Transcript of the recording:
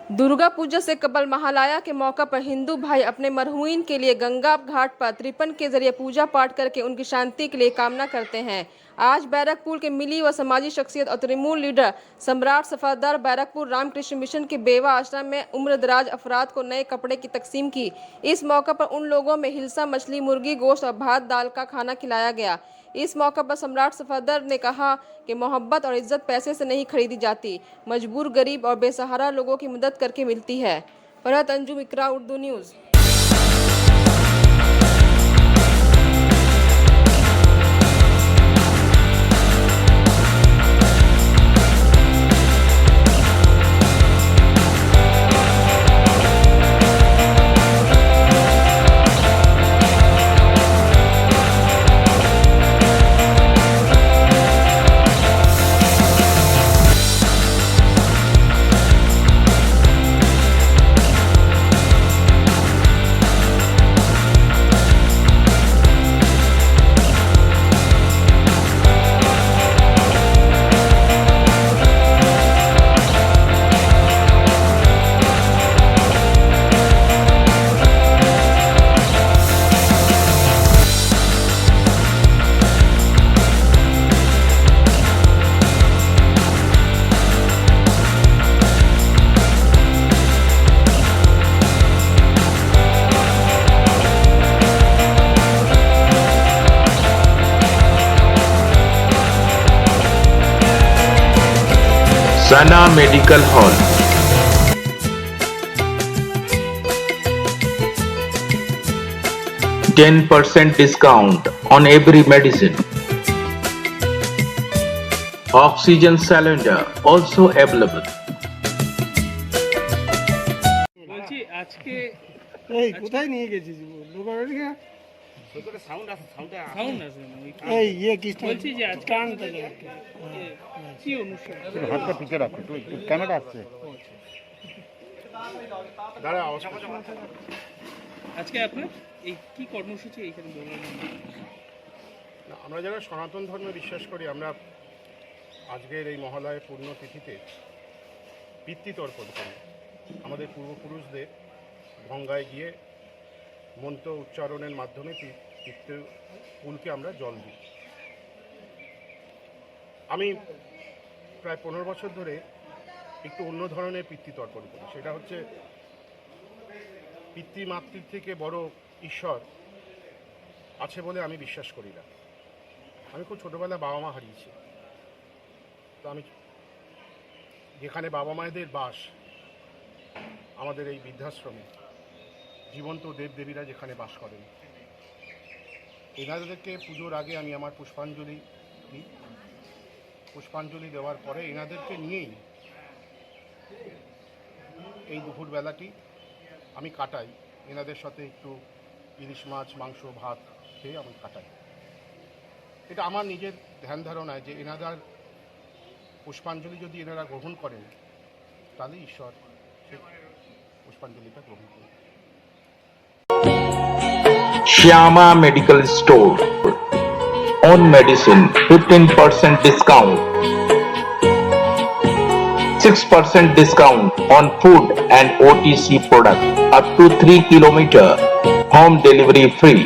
दुर्गा पूजा से कबल महालया के मौका पर हिंदू भाई अपने मरहुईन के लिए गंगा घाट पर त्रिपन के जरिए पूजा पाठ करके उनकी शांति के लिए कामना करते हैं। आज बैरकपुर के मिली व समाजी शख्सियत और तृणमूल लीडर सम्राट सफादार बैरकपुर रामकृष्ण मिशन के बेवा आश्रम में उम्रदराज अफराद को नए कपड़े की तकसीम की। इस मौका पर उन लोगों में हिलसा मछली, मुर्गी गोश्त और भात दाल का खाना खिलाया गया। इस मौका पर सम्राट सफादर ने कहा कि मोहब्बत और इज्जत पैसे से नहीं खरीदी जाती, मजबूर, गरीब और बेसहारा लोगों की मदद करके मिलती है। Farhat Anjum, Iqra, Urdu news. Sana Medical Hall. %10 discount on every medicine. Oxygen cylinder also available. বলছি আজকে এই কোথায় নিয়ে গেছিস লোকালয়ে সাউন্ড আছে এই ইয়ে কি বলছি যে আজকে কান থেকে কি অনুষ্ঠান হাতটা পিছে রাখো একটু ক্যামেরা আসছে দাঁড়া আজকে আপনার এই কি কর্মসূচি এইখানে বলবেন? আমরা যারা সনাতন ধর্মে বিশ্বাস করি, আমরা আজকের এই মহালয়ের পুণ্যতিথিতে পিতৃতর্পণ করি। আমাদের পূর্বপুরুষদের গঙ্গায় গিয়ে মন্ত্র উচ্চারণের মাধ্যমে পিতৃকুলকে আমরা জল দিই। আমি প্রায় 15 বছর ধরে একটু অন্য ধরনের পিতৃতর্পণ করি। সেটা হচ্ছে পিতৃমাতৃর থেকে বড় ঈশ্বর আছে বলে আমি বিশ্বাস করি না। আমি খুব ছোটোবেলায় বাবা মা হারিয়েছি। তো আমি যেখানে বাবা মায়েদের বাস, আমাদের এই বৃদ্ধাশ্রমে জীবন্ত দেবদেবীরা যেখানে বাস করেন, এনাদেরকে পুজোর আগে আমি আমার পুষ্পাঞ্জলি দিই। পুষ্পাঞ্জলি দেওয়ার পরে এনাদেরকে নিয়েই এই দুপুরবেলাটি আমি কাটাই। এনাদের সাথে একটু ইলিশ মাছ, মাংস, ভাত খেয়ে আমি কাটাই। এটা আমার নিজের ধ্যান ধারণায় যে এনাদের পুষ্পাঞ্জলি যদি এনারা গ্রহণ করেন, তাহলে ঈশ্বর সেই পুষ্পাঞ্জলিটা গ্রহণ করেন। Shyama Medical Store. On medicine 15% discount. 6% discount on food and OTC products up to 3 km. Home delivery free.